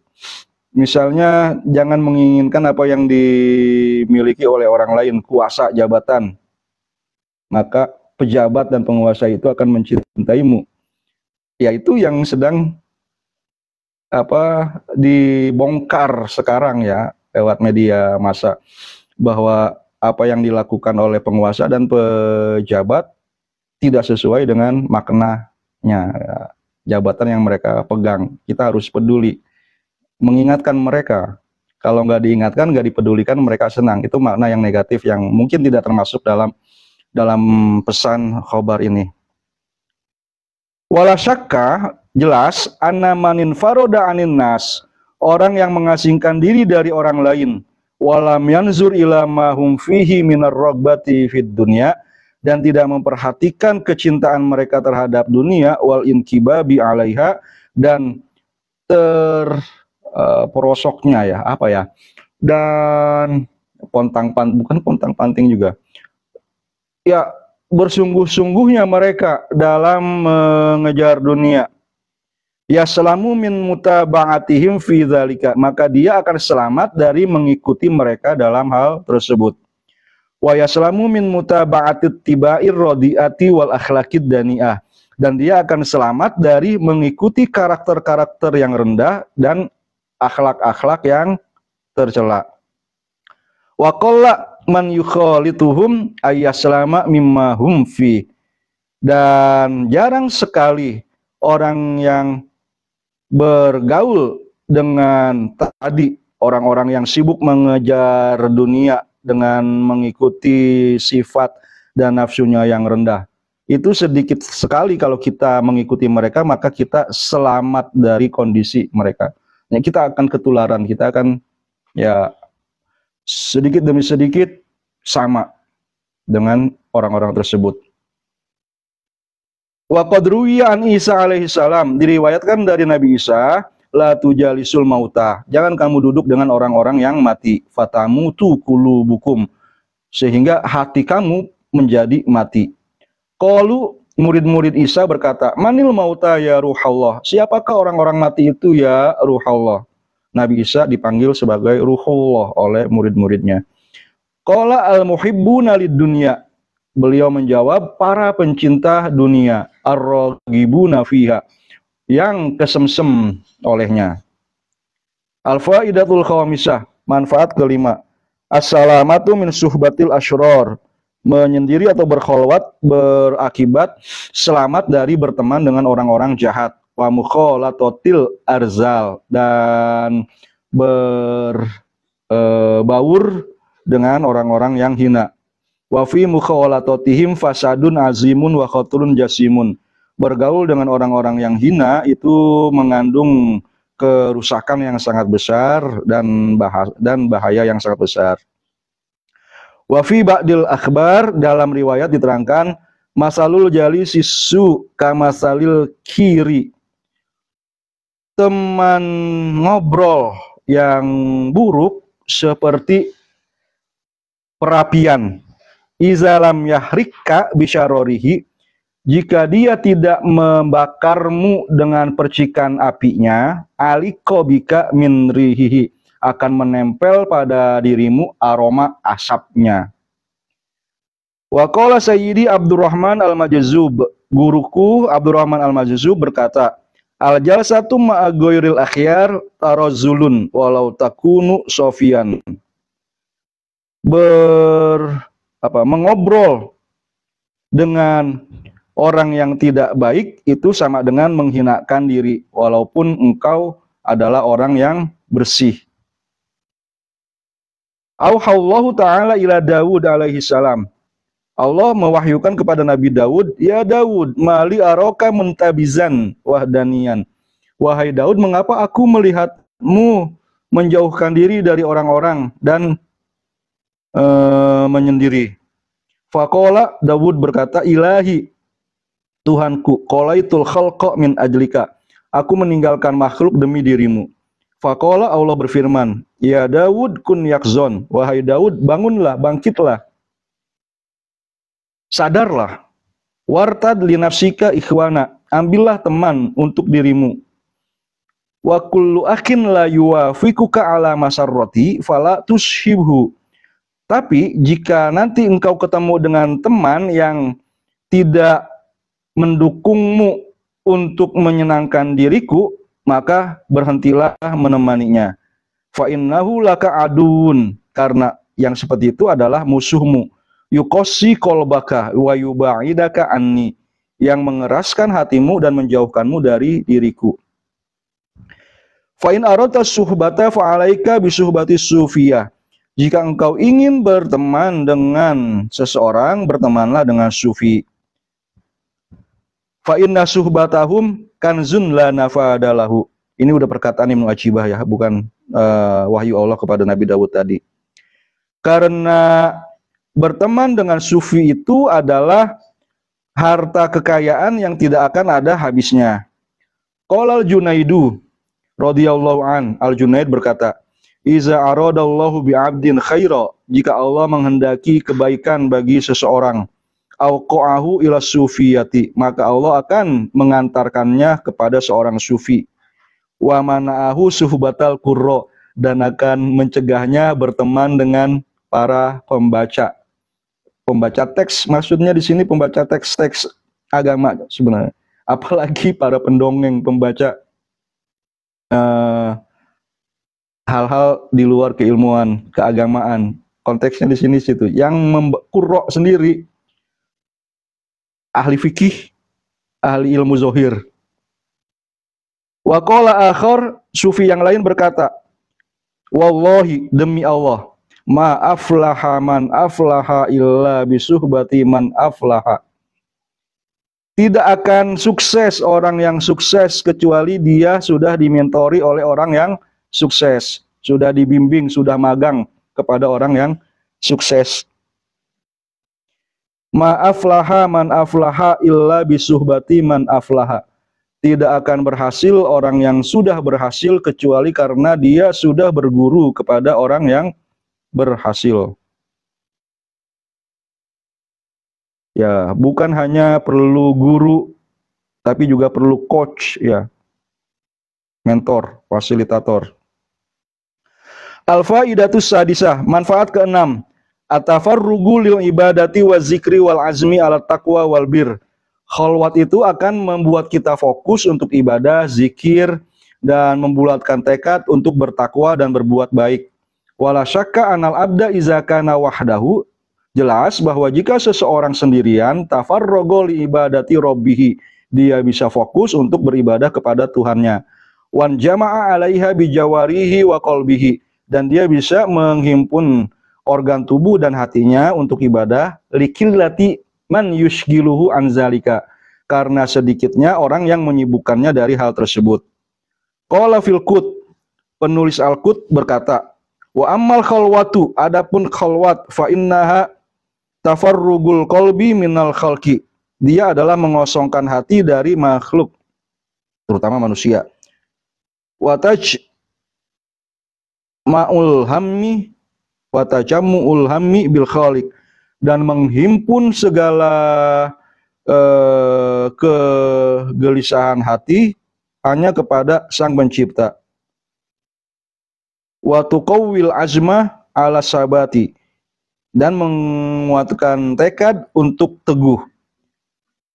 Misalnya jangan menginginkan apa yang dimiliki oleh orang lain, kuasa, jabatan. Maka pejabat dan penguasa itu akan mencintaimu. Yaitu yang sedang dibongkar sekarang ya lewat media massa, bahwa apa yang dilakukan oleh penguasa dan pejabat tidak sesuai dengan maknanya jabatan yang mereka pegang. Kita harus peduli, mengingatkan mereka. Kalau nggak diingatkan, nggak dipedulikan, mereka senang. Itu makna yang negatif yang mungkin tidak termasuk dalam pesan khobar ini. Wala syakka, jelas, anna manin faroda anin nas, orang yang mengasingkan diri dari orang lain, walam yanzur ila ma hum fihi minar ragbati fid dunya, dan tidak memperhatikan kecintaan mereka terhadap dunia, wal inkibabi alaiha, dan terperosoknya dan bukan pontang panting juga ya, bersungguh-sungguhnya mereka dalam mengejar dunia. Ya selamu min mutaba'atihim fi dzalika, maka dia akan selamat dari mengikuti mereka dalam hal tersebut. Wa yaslamu min mutaba'atit tiba'ir radiati wal akhlaqid dani'ah, dan dia akan selamat dari mengikuti karakter-karakter yang rendah dan akhlak-akhlak yang tercela. Wa qalla man yukhalituhum ayyaslama mimma hum fi, dan jarang sekali orang yang bergaul dengan tadi orang-orang yang sibuk mengejar dunia dengan mengikuti sifat dan nafsunya yang rendah. Itu sedikit sekali kalau kita mengikuti mereka, maka kita selamat dari kondisi mereka. Ya, kita akan ketularan, kita akan ya sedikit demi sedikit sama dengan orang-orang tersebut. Wa qad ruwiya an Isa alaihi salam, diriwayatkan dari Nabi Isa, la tujalisul mauta, jangan kamu duduk dengan orang-orang yang mati, fatamutu qulubukum, sehingga hati kamu menjadi mati. Qalu, murid-murid Isa berkata, manil mauta ya ruhallah, siapakah orang-orang mati itu ya ruhallah? Nabi Isa dipanggil sebagai ruhullah oleh murid-muridnya. Qala al-muhibbuna lid-dunya, beliau menjawab, para pencinta dunia, ar-raghibuna fiha, yang kesemsem olehnya. Al-faidatul khamisah, manfaat kelima, as-salamatu min suhbatil asyror, menyendiri atau berkholwat berakibat selamat dari berteman dengan orang-orang jahat. Wa mukhalatatil arzal, dan berbaur dengan orang-orang yang hina. Wa fi mukhalatatihim fasadun azimun wa khatrun jasimun, bergaul dengan orang-orang yang hina itu mengandung kerusakan yang sangat besar dan bahaya yang sangat besar. Wa fi ba'dil akhbar, dalam riwayat diterangkan, masalul jalisi su kamasalil kiri, teman ngobrol yang buruk seperti perapian. Izalam yahrikka bisyarorihi, jika dia tidak membakarmu dengan percikan apinya, alikobika min rihihi, akan menempel pada dirimu aroma asapnya. Wa qala sayyidi Abdurrahman al-Majzub, guruku Abdurrahman al-Majzub berkata, al-jalsatu ma'a ghairil akhyar tarazulun walau takunu sofian. Mengobrol dengan orang yang tidak baik itu sama dengan menghinakan diri, walaupun engkau adalah orang yang bersih. Auhallahu ta'ala ila Dawud alaihi salam, Allah mewahyukan kepada Nabi Daud, ya Daud, mali aroka muntabizan wahdanian, wahai Daud, mengapa aku melihatmu menjauhkan diri dari orang-orang dan menyendiri. Faqala, Daud berkata, ilahi, Tuhanku, qalaitul khalqa min ajlika, aku meninggalkan makhluk demi dirimu. Faqala, Allah berfirman, ya Daud kun yakzon, wahai Daud, bangunlah, bangkitlah. sadarlah. Wartad linafsika ikhwana, ambillah teman untuk dirimu. Wa kullu akhin la yuwafiquka ala masarrati fala tushibhu. Tapi jika nanti engkau ketemu dengan teman yang tidak mendukungmu untuk menyenangkan diriku, maka berhentilah menemaninya. Fa innahu laka adun, karena yang seperti itu adalah musuhmu. Yuqassi qalbaka wa yubaidaka anni, yang mengeraskan hatimu dan menjauhkanmu dari diriku. Fa in aradta suhbata fa alaika bisuhbati sufiyah. Jika engkau ingin berteman dengan seseorang, bertemanlah dengan sufi. Fa inna suhbatahum kanzun la nafadalahu. Ini udah perkataan Ibnu Atshibah ya, bukan wahyu Allah kepada Nabi Daud tadi. Karena berteman dengan sufi itu adalah harta kekayaan yang tidak akan ada habisnya. Qala al-Junaidu radhiyallahu an, Al-Junaid berkata, "Iza aradallahu bi'abdin khaira," jika Allah menghendaki kebaikan bagi seseorang, auqa'ahu ila sufiyati, maka Allah akan mengantarkannya kepada seorang sufi. Wa mana'ahu suhbatal qurra, dan akan mencegahnya berteman dengan para pembaca. Pembaca teks, maksudnya di sini pembaca teks-teks agama sebenarnya. Apalagi para pendongeng, pembaca hal-hal di luar keilmuan, keagamaan. Konteksnya di sini situ. Yang qurra sendiri ahli fikih, ahli ilmu zohir. Wa qala akhar, sufi yang lain berkata, wallahi, demi Allah, ma aflaha man aflaha illa bisuhbati man aflaha. Tidak akan sukses orang yang sukses kecuali dia sudah dimentori oleh orang yang sukses, sudah dibimbing, sudah magang kepada orang yang sukses. Ma aflaha man aflaha illa bisuhbati man aflaha. Tidak akan berhasil orang yang sudah berhasil kecuali karena dia sudah berguru kepada orang yang berhasil. Ya, bukan hanya perlu guru, tapi juga perlu coach, ya, mentor, fasilitator. Al-faidatus sadisah, manfaat keenam, atafarrugu lil ibadati wa zikri wal azmi ala taqwa wal bir. Khalwat itu akan membuat kita fokus untuk ibadah, zikir, dan membulatkan tekad untuk bertakwa dan berbuat baik. Wala syakka anal abda iza kana wahdahu, jelas bahwa jika seseorang sendirian, tafarrogo li ibadati robbihi, dia bisa fokus untuk beribadah kepada Tuhannya. Wan jama'a alaiha bijawarihi wa qalbihi, dan dia bisa menghimpun organ tubuh dan hatinya untuk ibadah, likillati man yushgiluhu anzalika, karena sedikitnya orang yang menyibukkannya dari hal tersebut. Qala fil Qut, penulis Al-Qut berkata, wa ammal khalwatu, adapun khalwat, fa innaha tafarrugul qalbi minal khalqi, dia adalah mengosongkan hati dari makhluk, terutama manusia. Wataj ma'ul hammi watajamu'ul hammi bil khaliq, dan menghimpun segala kegelisahan hati hanya kepada Sang Pencipta. Wa tuqawwil azma ala sabati, dan menguatkan tekad untuk teguh.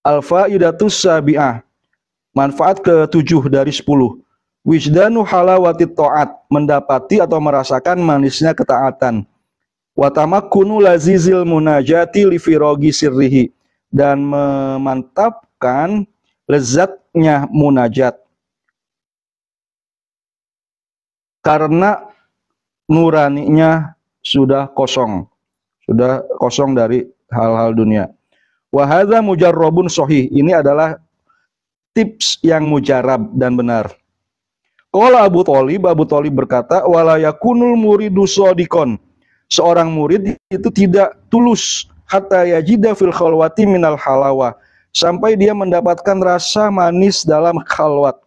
Al-faidatus sabi'ah, manfaat ke-7 dari 10. Wijdanu halawati ta'at, mendapati atau merasakan manisnya ketaatan. Wa tamakkunu lazizil munajati li firogi sirrihi, dan memantapkan lezatnya munajat karena nuraninya sudah kosong dari hal-hal dunia. Wa hadza mujarrabun sahih, ini adalah tips yang mujarab dan benar. Qala Abu Thalib berkata, wala yakunul muridu shadiqon, seorang murid itu tidak tulus hatta yajida fil khalwati minal halawa, sampai dia mendapatkan rasa manis dalam khalwat.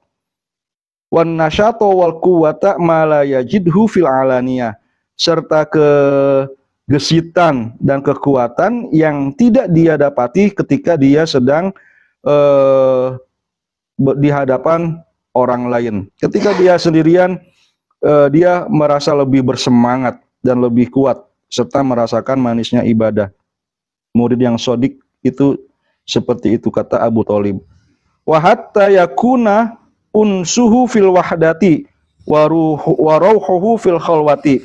Wan nasyata wal quwwata ma la yajidhu fil alaniyah, serta gesitan dan kekuatan yang tidak dia dapati ketika dia sedang di hadapan orang lain. Ketika dia sendirian, dia merasa lebih bersemangat dan lebih kuat serta merasakan manisnya ibadah. Murid yang sodik itu seperti itu, kata Abu Thalib. Wa hatta yakuna unsuhu fil wahdati wa rauhuhu fil khalwati.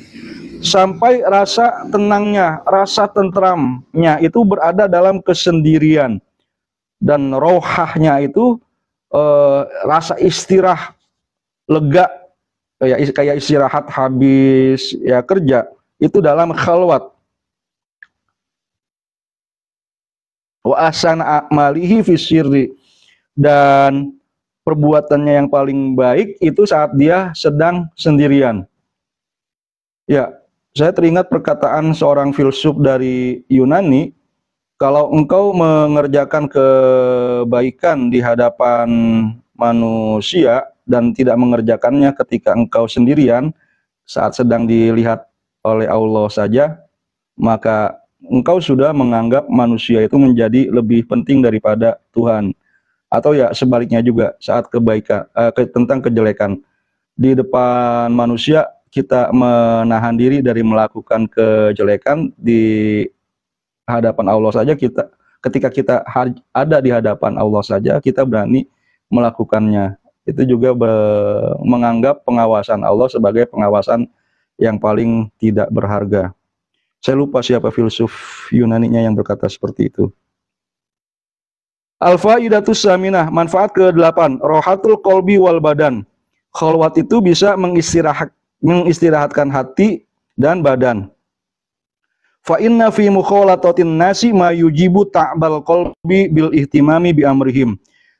Sampai rasa tenangnya, rasa tentramnya itu berada dalam kesendirian, dan rohahnya itu rasa istirahat lega, kayak istirahat habis ya kerja, itu dalam khalwat. Wa ahsana a'malihi fi sirri, dan perbuatannya yang paling baik itu saat dia sedang sendirian. Ya, saya teringat perkataan seorang filsuf dari Yunani, kalau engkau mengerjakan kebaikan di hadapan manusia dan tidak mengerjakannya ketika engkau sendirian, saat sedang dilihat oleh Allah saja, maka engkau sudah menganggap manusia itu menjadi lebih penting daripada Tuhan. Atau ya sebaliknya juga, saat kebaikan tentang kejelekan di depan manusia, kita menahan diri dari melakukan kejelekan. Di hadapan Allah saja, ketika kita ada di hadapan Allah saja, kita berani melakukannya. Itu juga menganggap pengawasan Allah sebagai pengawasan yang paling tidak berharga. Saya lupa siapa filsuf Yunaninya yang berkata seperti itu. Al-faidatus saminah, manfaat ke-8, rohatul qalbi wal badan. Khalwat itu bisa mengistirahatkan hati dan badan. Fa inna fi mukhalatatin nasi ma yujibu ta'bal qalbi bil ihtimami bi amrihim.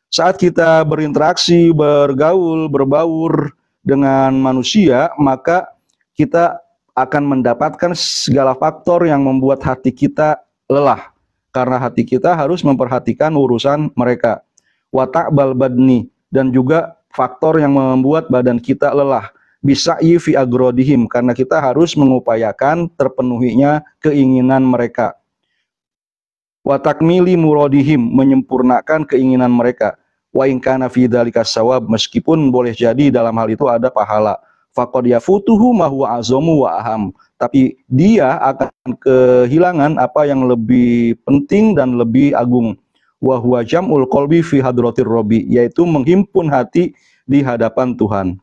Saat kita berinteraksi, bergaul, berbaur dengan manusia, maka kita akan mendapatkan segala faktor yang membuat hati kita lelah, karena hati kita harus memperhatikan urusan mereka. Wa ta'bal badni, dan juga faktor yang membuat badan kita lelah. Bisa'i fi agrodihim, karena kita harus mengupayakan terpenuhinya keinginan mereka. Wa takmili muradihim, menyempurnakan keinginan mereka. Wa in kana fi dzalika sawab, meskipun boleh jadi dalam hal itu ada pahala. Faqad yafutuhu ma huwa azamu wa aham, tapi dia akan kehilangan apa yang lebih penting dan lebih agung. Wa huwa jam'ul qalbi fi hadratir rabbi, yaitu menghimpun hati di hadapan Tuhan.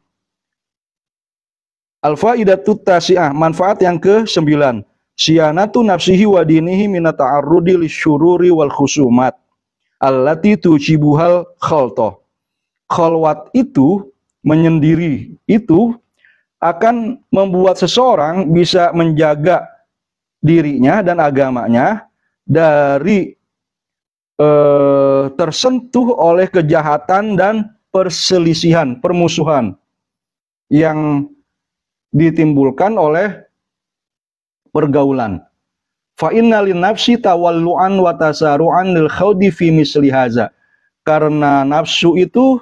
Al-faidatut tasi'ah, manfaat yang ke-9, syianatu nafsihi wa dinihi minat ta'arrudi lisyururi wal khusumat allati tujibuhal khaltoh. Khalwat itu, menyendiri itu, akan membuat seseorang bisa menjaga dirinya dan agamanya dari tersentuh oleh kejahatan dan perselisihan, permusuhan yang ditimbulkan oleh pergaulan. Fa inna lin nafsi tawallu'an wa tasaru'an lil khawdi fi misli haza. Karena nafsu itu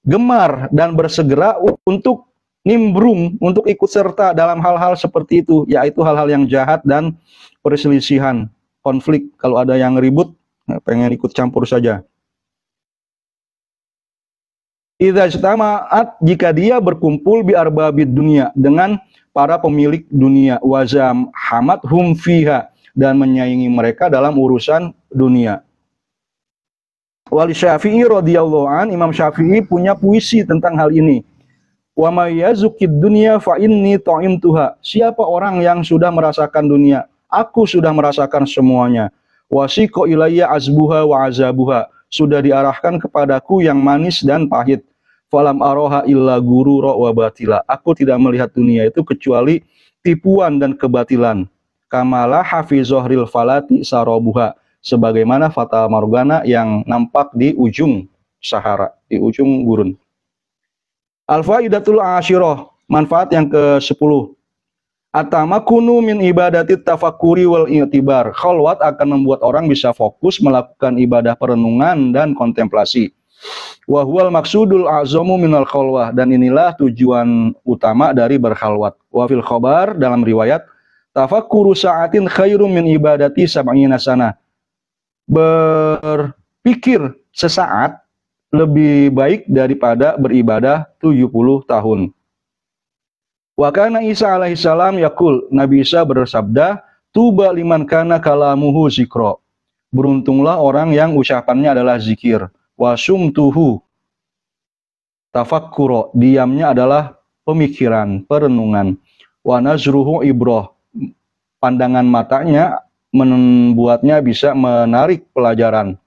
gemar dan bersegera untuk nimbrung, untuk ikut serta dalam hal-hal seperti itu, yaitu hal-hal yang jahat dan perselisihan, konflik. Kalau ada yang ribut, pengen ikut campur saja. Idza ijtama'at, jika dia berkumpul bi arbabid dunia, dengan para pemilik dunia, wazam hamad hum fiha, dan menyaingi mereka dalam urusan dunia. Wali Syafi'i radhiyallahu an, Imam Syafi'i punya puisi tentang hal ini. Wa may yazukid dunya fa inni ta'imtuha. Siapa orang yang sudah merasakan dunia? Aku sudah merasakan semuanya. Wasiqa ilayya azbuha wa azabuha. Sudah diarahkan kepadaku yang manis dan pahit. Falam aroha illa gurura wa batila. Aku tidak melihat dunia itu kecuali tipuan dan kebatilan. Kamala hafizohril falati sarobuha. Sebagaimana fata morgana yang nampak di ujung Sahara, di ujung gurun. Al-faidatul asyirah, manfaat yang ke-10. Atamakunu min ibadati tafakuri wal i'tibar. Khalwat akan membuat orang bisa fokus melakukan ibadah perenungan dan kontemplasi. Wa huwal maksudul azamu minal khalwah, dan inilah tujuan utama dari berkhalwat. Wa fil khabar, dalam riwayat, Tafakkuru sa'atin khairum min ibadati sab'ina sana. Berpikir sesaat lebih baik daripada beribadah 70 tahun. Wa kana Isa alaihissalam yaqul, Nabi Isa bersabda, tuba liman kana kalamuhu zikra. Beruntunglah orang yang ucapannya adalah zikir. Wa sumtuhu tafakkuro, diamnya adalah pemikiran, perenungan. Wa nazruhu ibrah, pandangan matanya membuatnya bisa menarik pelajaran.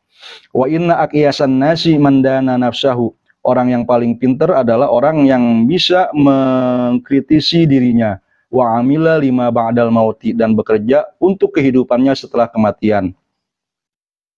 Wa inna aqiyasan nasi mandana nafsahu, orang yang paling pintar adalah orang yang bisa mengkritisi dirinya. Wa amila lima ba'dal mauti, dan bekerja untuk kehidupannya setelah kematian.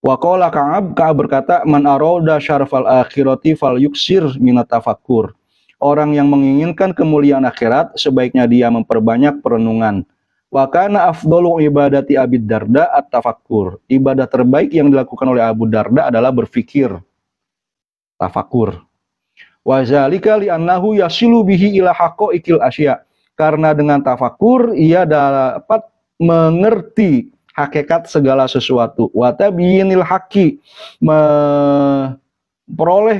Wa qala Ka'ab berkata, man arada syarfal akhirati fal yuksir minat tafakkur. Orang yang menginginkan kemuliaan akhirat sebaiknya dia memperbanyak perenungan. Wa kana afdalu ibadati Abi Darda at-tafakkur. Ibadah terbaik yang dilakukan oleh Abu Darda adalah berfikir, tafakur. Wa zalika li annahu yasilu bihi ila haqaiqil asya. Karena dengan tafakur ia dapat mengerti hakikat segala sesuatu. Wa tabyinil haqqi, memperoleh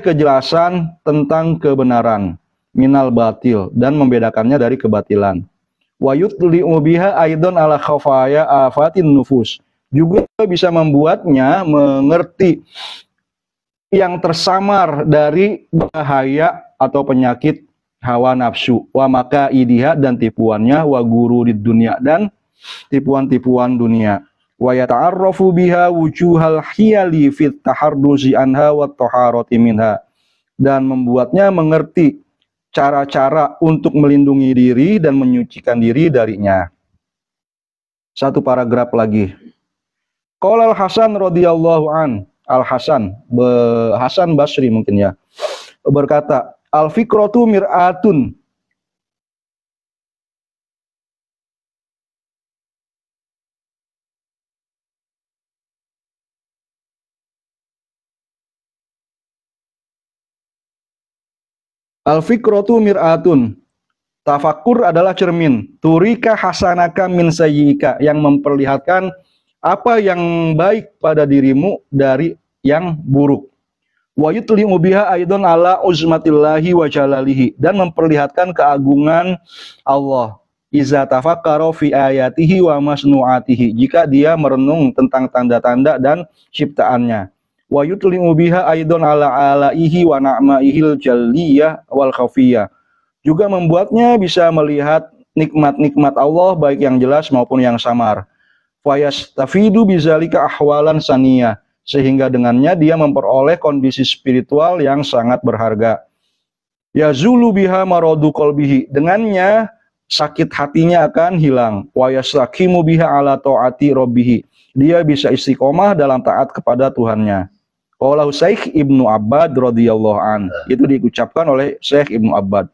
kejelasan tentang kebenaran, minal batil, dan membedakannya dari kebatilan. Wa yutli'u biha aidan ala khafaya afatin nufus, juga bisa membuatnya mengerti yang tersamar dari bahaya atau penyakit hawa nafsu, wa maka idiha, dan tipuannya, wa guru di dunia, dan tipuan-tipuan dunia. Wa yata'arrafu biha wujuhal hiyali fit taharruzi anha wa taharati minha, dan membuatnya mengerti cara-cara untuk melindungi diri dan menyucikan diri darinya. Satu paragraf lagi. Qala Al-Hasan radhiyallahu an, Al-Hasan, Hasan Basri mungkin ya, berkata, al-fikratu mir'atun. Al-fikratu mir'atun. Tafakur adalah cermin. Turika hasanaka min sayyika, yang memperlihatkan apa yang baik pada dirimu dari yang buruk. Wa yutli'u biha aidan ala uzmatillahi wa jalalihi, dan memperlihatkan keagungan Allah. Iza tafakkara fi ayatihi wa masnu'atihi, jika dia merenung tentang tanda-tanda dan ciptaannya. Wa yutli'u biha aidan ala alaihi wa na'maihil jalliyah wal khafiyah, juga membuatnya bisa melihat nikmat-nikmat Allah baik yang jelas maupun yang samar. Fayastafidu bizalika ahwalan saniyah, sehingga dengannya dia memperoleh kondisi spiritual yang sangat berharga. Yazulu biha maradu qalbihi, dengannya sakit hatinya akan hilang. Wa yastaqimu biha ala taati rabbih, dia bisa istiqomah dalam taat kepada Tuhannya. Qala Syekh Ibnu Abbad radhiyallahu an, itu diucapkan oleh Syekh Ibnu Abbad.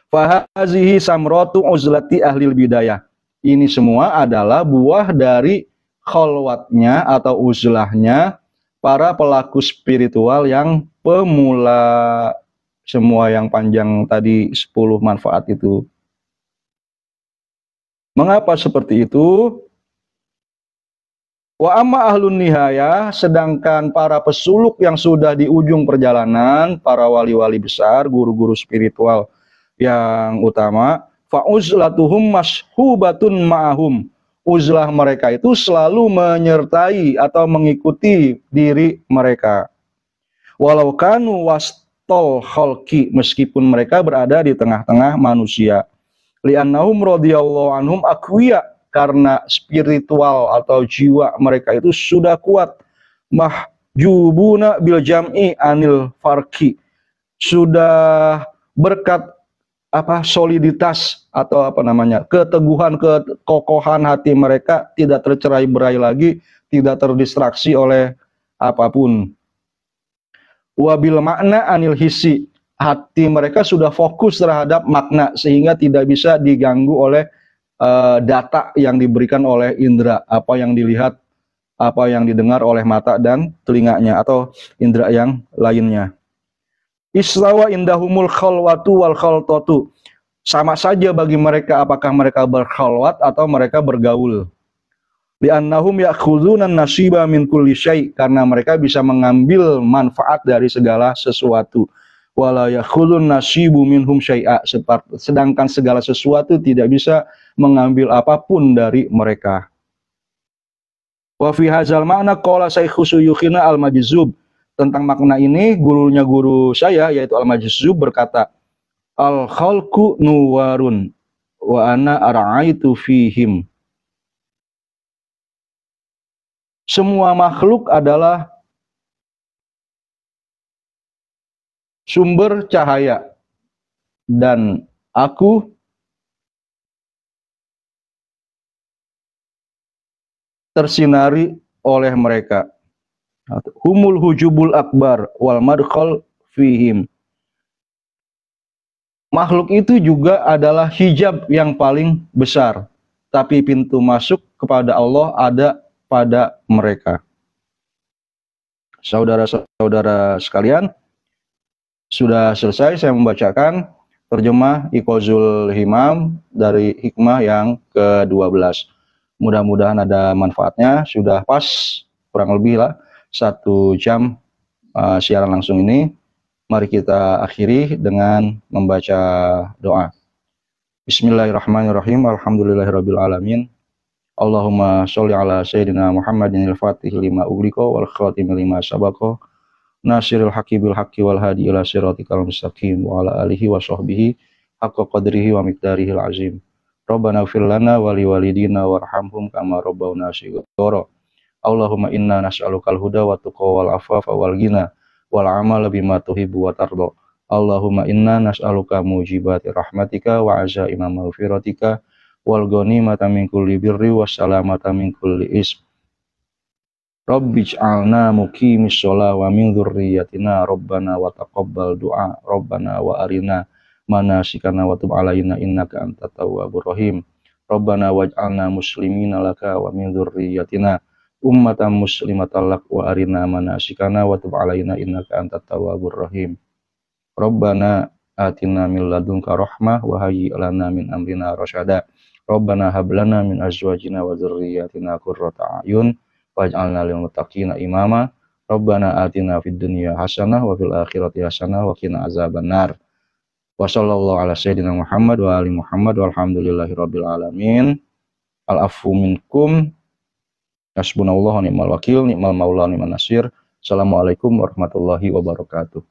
Fa hazihi samratu uzlati ahlil bidayah, ini semua adalah buah dari khalwatnya atau uzlahnya para pelaku spiritual yang pemula. Semua yang panjang tadi 10 manfaat itu. Mengapa seperti itu? Wa amma ahlun nihayah, sedangkan para pesuluk yang sudah di ujung perjalanan, para wali-wali besar, guru-guru spiritual yang utama, fa uzlatuhum mashubatun ma'ahum, uzlah mereka itu selalu menyertai atau mengikuti diri mereka. Walau kanu wastol khalqi, meskipun mereka berada di tengah-tengah manusia. Li'annahum radhiyallahu anhum aqwiya, karena spiritual atau jiwa mereka itu sudah kuat. Mahjubuna bil jam'i anil farqi, sudah berkat soliditas atau keteguhan, kekokohan hati mereka tidak tercerai-berai lagi, tidak terdistraksi oleh apapun. Wabil makna anil hisi, hati mereka sudah fokus terhadap makna sehingga tidak bisa diganggu oleh data yang diberikan oleh indera, apa yang dilihat, apa yang didengar oleh mata dan telinganya atau indera yang lainnya. Islawa indahumul khalwatu wal khaltatu, Sama saja bagi mereka apakah mereka berkhalwat atau mereka bergaul. Li'annahum ya'khudzunan nasiba min kulli syai', karena mereka bisa mengambil manfaat dari segala sesuatu. Wala ya'khudun nasibu minhum syai'a, sedangkan segala sesuatu tidak bisa mengambil apapun dari mereka. Wa fi hadzal ma'na qala Syaikh Suyukhina Al-Majzub, tentang makna ini gurunya guru saya yaitu Al-Majzub berkata, al-khalqu nuwarun wa ana ara'aitu fihim. Semua makhluk adalah sumber cahaya dan aku tersinari oleh mereka. Humul hujubul akbar wal madkhal fihim. Makhluk itu juga adalah hijab yang paling besar, tapi pintu masuk kepada Allah ada pada mereka. Saudara-saudara sekalian, sudah selesai saya membacakan terjemah Iqazul Himam dari hikmah yang ke-12. Mudah-mudahan ada manfaatnya. Sudah pas kurang lebih lah 1 jam siaran langsung ini. Mari kita akhiri dengan membaca doa. Bismillahirrahmanirrahim. Alhamdulillahirabbil alamin. Allahumma sholli ala sayyidina Muhammadin al-Fatih lima ughliqa wal khatim lima sabaqa nasiril haqqi bil haqqi wal hadi ila siratikal mustaqim wa ala alihi wa sahbihi haqqa qadrihi wa miqdarihil azim. Rabbana ighfir lana wa liwalidina warhamhum kama rabbawna shighara. Allahumma inna nas'alukal huda wa tuqa wal afafa wal ghina wal amala bima tuhibbu wa tarda. Allahumma inna nas'aluka mujibati rahmatika wa azaima maghfiratika wal ghanimata min kulli birri was salamata min kulli ism. Rabbij'alna muqimis shalah wa min dzurriyyatina rabbana wa taqabbal du'a rabbana wa arina manasikana wa tub alaina innaka antat tawwabur rahim. Rabbana waj'alna muslimina laka wa min dzurriyyatina ummatan muslimatan lak wa arina manasikana wa tub alaina innaka antat tawwabur rahim. Rabbana atina min ladunka rahmah wa hayyi lana min amrina rasyada. Rabbana hab lana min azwajina wa dzurriyyatina qurrata a'yun waj'alna lil muttaqina imama. Rabbana atina fid dunya hasanah wa fil akhirati hasanah wa qina azabannar. Wa sallallahu ala sayyidina Muhammad wa ali Muhammad walhamdulillahirabbil alamin. Al-afwu minkum. Hasbunallahu wa ni'mal wakil, ni'mal maula ni'man nasir. Assalamualaikum warahmatullahi wabarakatuh.